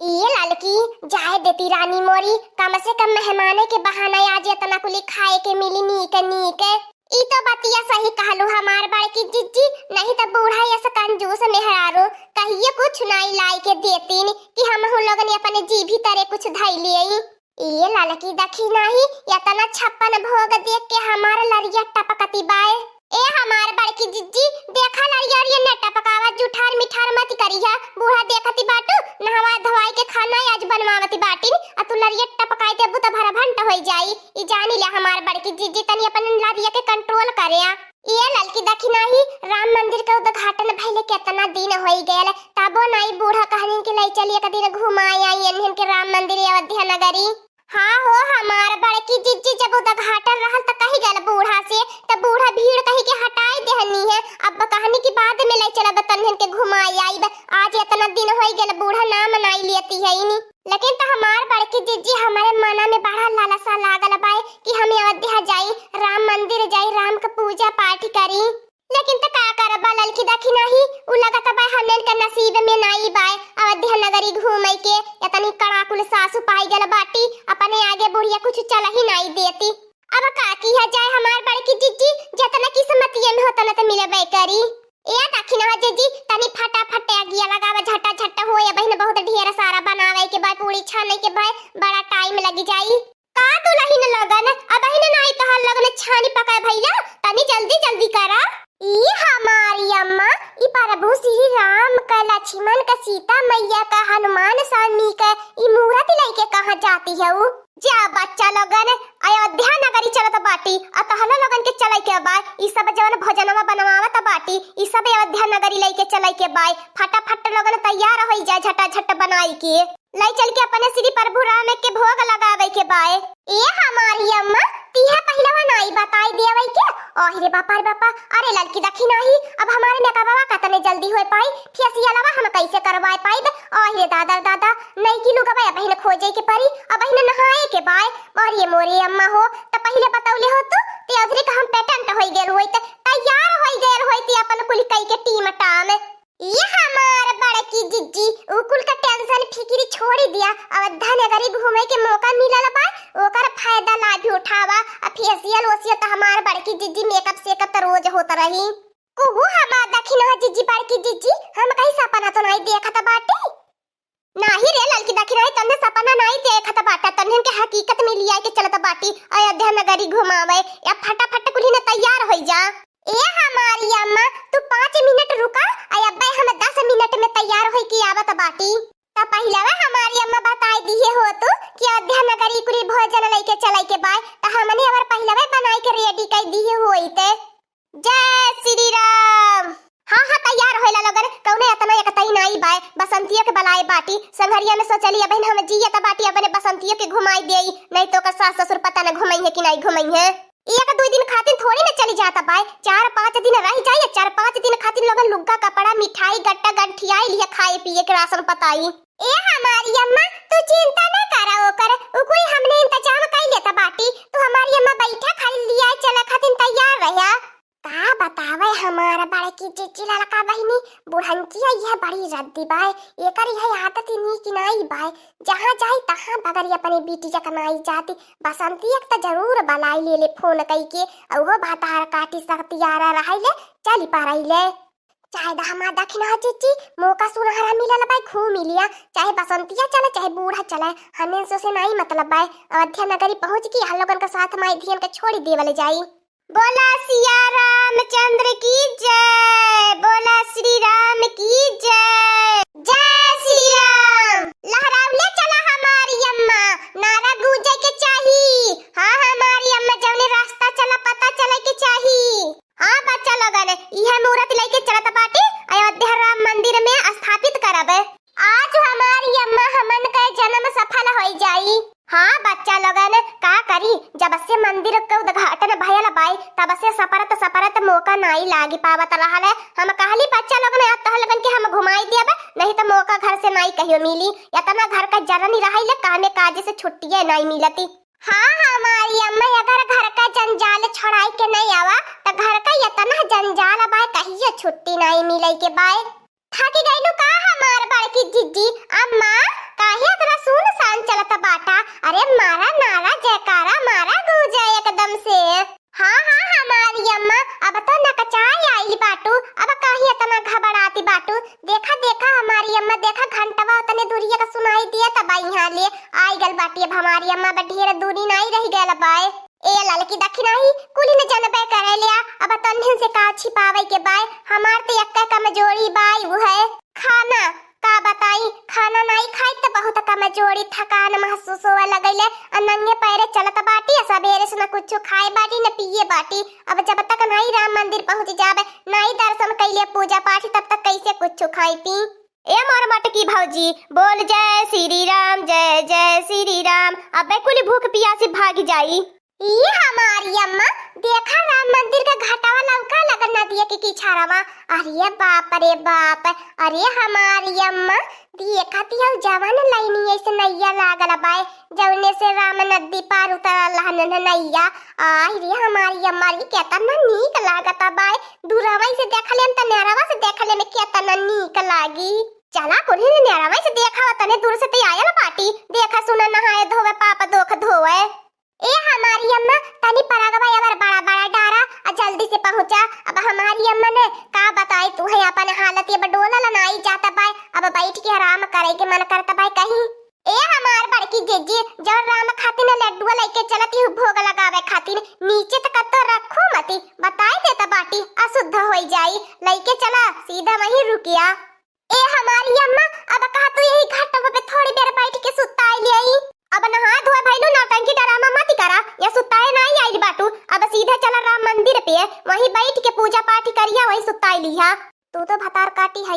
ये लड़की जाए देती रानी मोरी, कम से कम मेहमाने के बहाने आज इतना कुली खाए के मिली नीक नीक। ई तो बतिया सही कहलू हमार बड़की जिज्जी, नहीं तो बूढ़ा ऐसा कंजूस मेहरारू कहिए कुछ नहीं लाई के देतीन कि हम लोगन अपने जी भी तरे कुछ धई लिए। ये लड़की देखी नहीं इतना छप्पन भोग देख के हमार लड़िया टपकती बाए। ए हमार बड़की जिज्जी देखा लड़िया ये न टपकावा जुठार मिठार मत करिया, बूढ़ा देखती बाटू नहवा धवाई के खाना आज बनवावती बाटिन आ तू लड़िया टपकाई देबू त भरा भंट होई जाई। ई जानी ले हमार बड़की जिज्जी तनी अपन लड़िया के कंट्रोल करेया। ये लड़की देखी नहीं राम मंदिर के उद्घाटन भइले कितना दिन होई गयल, तबो नहीं बूढ़ा कहनी के ले चलिए के दिन घुमाई आई इनहन के राम मंदिर अयोध्या नगरी। हाँ हो हमार बड़की जिज्जी जब उद्घाटन रहल त कही गल बूढ़ा से त बूढ़ा भीड़ कही के हटाई देहनी है। अब कहानी की बाद में ले चलब तन्हन के घुमाई आईब, आज इतना दिन होई गल बूढ़ा ना मनाई लेती है इनी। लेकिन त हमार बड़की जिज्जी हमारे मना में बड़ा लालसा लागल बाए कि हम अयोध्या जाई, राम मंदिर जाई, राम का पूजा पाठ करी। लेकिन त का करबा ललकी देखी नहीं उ लगत बा हमन के नसीब में नहीं बाए अयोध्या नगरी घूमे के। इतनी कड़ाकुल सासु पाई गल बाटी अपने आगे बुढ़िया कुछ चल ही नहीं देती। अब का की है जाए हमार बड़की जिज्जी जितना किस्मतिये में होता न त मिलबे करी। ए देखी ना जिज्जी तनी फटाफट आगिया लगावे झटा झटा होए बहिन बहुत ढेर सारा बनावे के बाद पूरी छाने के बाद बड़ा टाइम लग जाई। का दुलहिन लगन अब बहिन नहीं तो हल लगन छानी पकाए भैया तनी जल्दी जल्दी करा। ई हमारी अम्मा ई प्रभु श्री राम का, लक्ष्मण का, सीता मैया का, हनुमान स्वामी का ई मूर्ति लेके कहां जाती है उ? जा बच्चा लोगन अयोध्या नगरी चलत बाटी आ तहला लोगन के चले के बा ई सब जवन भोजनवा बनवावत बाटी ई सब अयोध्या नगरी लेके चले के बा। फटाफट लोगन तैयार होई जा झटा झट बनाई के लाई चल के अपने श्री प्रभु राम के भोग लगावे के बा। ए हमारी अम्मा तीहा पहलवा नहीं बताई देवे के। ओहिरे बापा रे बापा, अरे लड़की देखी नहीं अब हमारे में कबावा कतने जल्दी होए पाई फेसिया लवा हम कैसे करवाए पाई। ओहिरे दादा दादा नहीं कि लुगवा बहिन खोजे के परी अब बहिन नहाए के बाय। और ये मोरे अम्मा हो त पहले बताउले हो ते अधरे का हम पेटेंट होई गेल होई त तैयार होई गेल होई ती अपन कुल कई के टीम टाम। ये हमार बड़की जिज्जी उकुल का टेंशन फिक्री छोड़ दिया, अयोध्या नगरी घूमे के मौका मिलल बा ओकर फायदा ला भी उठावा। आ फेशियल ओसियल त हमार बड़की जिज्जी मेकअप सेकअप त रोज होत रही। कुहू हमार दखिन जिज्जी बड़की जिज्जी हम कहीं सपना तो नहीं देखत बाटे। नाही रे लड़की देखी रही तन्ने सपना नहीं देखत बाटा, तन्ने के हकीकत में लिया के चलत बाटी अयोध्या नगरी घुमावे। या फटाफट कुली ने तैयार होई जा। ए हमारी अम्मा तू 5 मिनट रुका आ अब्बे हम 10 मिनट में तैयार होई के आवत बाटी। त पहले हमारी अम्मा बताई दिए हो तो कि अयोध्या नगरी कुली भोजन लेके चले के बाद त हमने और पहले बनाई के रेडी कर दिए होई ते। जय श्री राम। हाँ हाँ तैयार होइला लोगन कौने इतना एकतई नहीं बाय बसंतिया के बलाए बाटी संघरिया में सोचली बहन हम जिया त बाटी अपने बसंतिया के घुमाई देई, नहीं तो का सास ससुर पता न घुमाई है कि नहीं घुमाई है। एक 2 दिन खातिर थोड़ी न चली जाता बाय, 4-5 दिन रह जाए। 4-5 दिन खातिर लोगन लुग्गा कपड़ा मिठाई गट्टा गंठियाई लिया खाए पिए के राशन पताई। ए हमारी अम्मा तू चिंता न करा ओकर उ कोई हमने इंतजाम कर लेता बाटी, तू हमारी अम्मा बैठा खाली लिया चला खातिर तैयार रहा। का बतावे हमारा बड़की जिज्जी लड़का बहिनी बुढ़नकिया यह बड़ी रद्दी बाय, एकर यह आदत नी कि नहीं बाय जहां जाई तहां बगरी अपनी बेटी जकनाई जाती। बसंती एक त जरूर बलाई ले फोन कई के औहो भातार काटी सकतियारा रहिले चली पारैले। चाहे दामा दखिना जिज्जी मौका सुनहरा मिलल बाय घूम लिया, चाहे बसंतिया चले चाहे बूढ़ा चले हमें से नहीं मतलब बाय। अयोध्या नगरी पहुंच के हम लोगन के साथ माई धियन के छोड़ी देवल जाई। बोला सिया रामचंद्र की जय, बोला श्री राम की जय। जय श्री राम। लहरावले चला हमारी अम्मा नारा गूंजे के चाही। हाँ हमारी अम्मा जौने रास्ता चला पता चले के चाही। हाँ बच्चा लोगन यह मूर्ति लेके चलत बाटी अयोध्या राम मंदिर में स्थापित करब। आज हमारी अम्मा हमन का जन्म सफल हो जाई। हाँ बच्चा लोगन का करी जब से मंदिर के उद्घाटन भयल बाई तब से सपरत मौका नहीं लागी पावत रहल। हम कहली बच्चा लोगन अब तह लगन के हम घुमाई देब, नहीं तो मौका घर से नहीं कहियो मिली। इतना घर का जरनी रहिले कामे काज से छुट्टियां नहीं मिलती। हाँ हमारी अम्मा अगर घर का जंजाल छोड़ाई के नहीं आवा तो घर का इतना जंजाल बाय कहियो छुट्टी नहीं मिले के बाय। थक गइलू का हमार बड़की जिज्जी अम्मा कह दिया तब यहाँ ले आई गल बाटी। अब हमारी अम्मा बा ढेर दूरी नहीं रह गल बाय। ए लड़की देखी नहीं कुली ने जनबे करे लिया। अब तन्हन से का छिपावे के बाय। हमार तो एक कमजोरी बाय वो है खाना। का बताई खाना नहीं खाई तो बहुत कमजोरी थकान महसूस होवे लगैले। अनन्य पैरे चलत बाटी सबेरे से न कुछ खाए बाटी न पिए बाटी। अब जब तक नहीं राम मंदिर पहुंच जावे नहीं दर्शन कैले पूजा पाठ तब तक कैसे कुछ खाई पी। ए मोर मटकी भौजी बोल जय श्री राम जय जय श्री राम। अबे कुली भूख पियासी भाग जाई। ये हमारी अम्मा देखा राम मंदिर का घाटावा लौका लगन नदिया के किछारावा। अरे बाप रे बाप। अरे हमारी अम्मा देखा तिया जवान लाइनी ऐसे नैया लागल बाय जौने से राम नदी पार उतरल हन नैया। आई रे हमारी अम्मा री केतना नीक लागत बाय। दूरवा से देखले त नेरवा से देखले में केतना नीक लागी। चला कोनी नेरवा से देखा तने दूर से ते आयल पाटी देखा सुना नहाए धोवे पाप दोख धोवे। ए हमारी अम्मा तनी परागवा यार बड़ा बड़ा डारा और जल्दी से पहुंचा। अब हमारी अम्मा ने का बताई तू है अपन हालत ये बडोला लनाई जाता बाय। अब बैठ के आराम करे के मन करता बाय कहीं। ए हमार बड़की जीजी जब राम खातिर लड्डू लेके चलती भोग लगावे खातिर नीचे तक तो रखो मती बताई देता बाटी अशुद्ध होई जाई लेके चला सीधा वहीं रुकिया। ए हमारी अम्मा अब कहा तू यही घाटों पे थोड़ी देर बैठ के सुताई ले। अब नहा धोए भइलू नौटंकी डरामा मत करा या सुताए नहीं आई बाटू। अब सीधे चला राम मंदिर पे वहीं बैठ के पूजा पाठ करिया वहीं सुताई लिया। तू तो भतार काटी है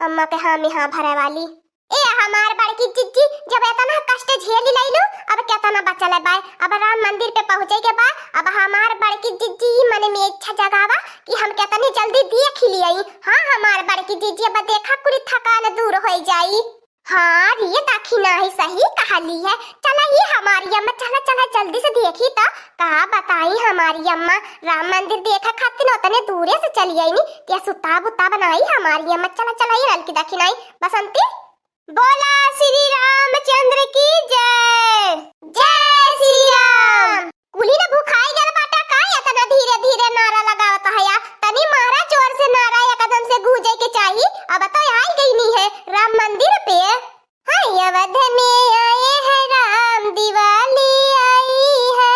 अम्मा के हाँ में हाँ भरे वाली। ए हमार बड़की जिज्जी जब इतना कष्ट झेल लैलू अब केतना बचल है बाय। अब राम मंदिर पे पहुंचे के बाद अब हमार बड़की जिज्जी मन में इच्छा जगावा कि हम केतनी जल्दी देख लियई। हां हमार बड़की जिज्जी अब देखा पूरी थकान दूर हो जाई। हाँ ये दाखिना ही सही कहाली है। चला ये हमारी अम्मा चला चला जल्दी से देखी तो कहा बताई हमारी अम्मा राम मंदिर देखा खातिर उतने दूरे से चली आई नी क्या सुता बुता बनाई हमारी अम्मा। चला चला ये हल्की दाखिनाई बसंती बोला श्री रामचंद्र की जय जय श्री राम। कुली ने भूखाई गल बाटा का इतना धीरे धीरे नारा लगावत है या तनी मारा जोर से नारा या कदम से गूंजे के चाहिए। अब तो आई गई नहीं है राम मंदिर पे। हाय अवध में आए हैं राम दिवाली आई है।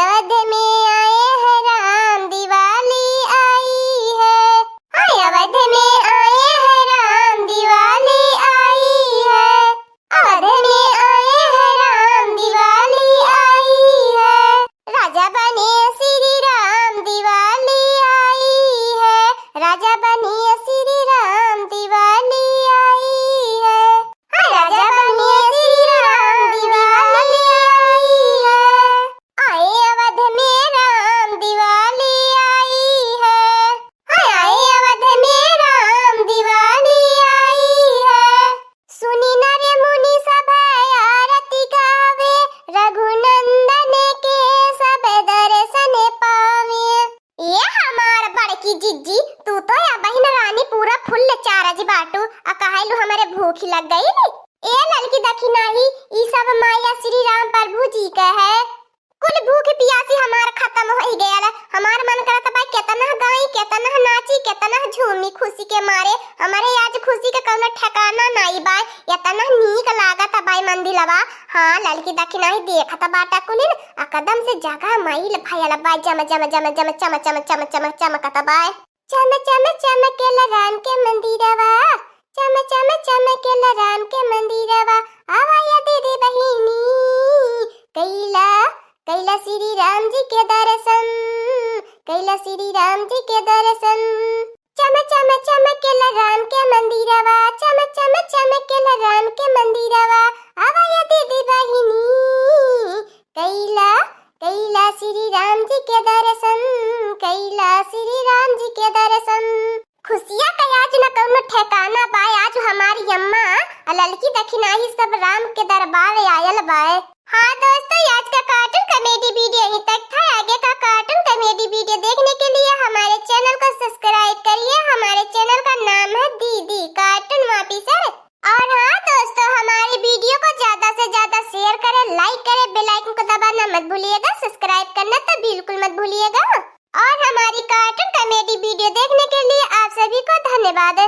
अवध में आए हैं राम दिवाली आई है। हाय अवध में आए हैं राम दिवाली आई है। अवध में आए हैं राम दिवाली आई है। राजा बने श्री राम दिवाली आई है। राजा बने श्री राम दिवाली आई है। राजा बने श्री राम दिवाली आई है। आए अवध में राम दिवाली आई है। आए अवध में राम दिवाली आई है। सुनी नर मुनि सब आरती गावे रघुनंदन के सब दर्शन पावे। ये हमार बड़की जिज्जी तू तो या बहन रानी पूरा फुल चारज बाटू आ कहलू हमारे भूख लग गई नी। ए लड़की देखी नहीं ई सब माया श्री राम प्रभु जी का है। कुल भूख पियासी हमार खत्म हो गया। हमार मन करता भाई केतना गाई केतना नाची केतना झूमी खुशी के मारे। हमारे आज खुशी के कोनो ठिकाना नहीं बाय। इतना नीक लागत बाय मंदिरवा। हां लड़की देखी नहीं देखत बाटा कुलिन आ कदम से जगह माइल भयल बाय जम जम जम जम चम चम चम चम चमकत बाय। चम चम चमकेल राम के मंदिरवा चम चम चमकेल राम के मंदिरवा। आवाया दीदी बहिनी कैला कैला श्री राम जी के दर्शन कैला श्री राम जी के दर्शन। चम चम चमकेल राम के मंदिरवा चम चम चमकेल राम के मंदिरवा। आवाया दीदी बहिनी कैला कैला श्री राम जी के दर्शन कैला श्री राम जी के दर्शन। खुशियां का आज न कौनो ठिकाना बाय। आज हमारी अम्मा लड़की दखिनाही सब राम के दरबार आयल बाय। हाँ दोस्तों आज का कार्टून कॉमेडी वीडियो यहीं तक था। आगे का कार्टून कॉमेडी वीडियो देखने के लिए हमारे चैनल को सब्सक्राइब करिए। हमारे चैनल का नाम है दीदी कार्टून ऑफिसर। और हाँ दोस्तों हमारे वीडियो को ज्यादा से ज्यादा शेयर करें लाइक करें बेल आइकन को दबाना मत भूलिएगा। सब्सक्राइब करना तो बिल्कुल मत भूलिएगा। और हमारी कार्टून कॉमेडी वीडियो देखने के लिए आप सभी को धन्यवाद।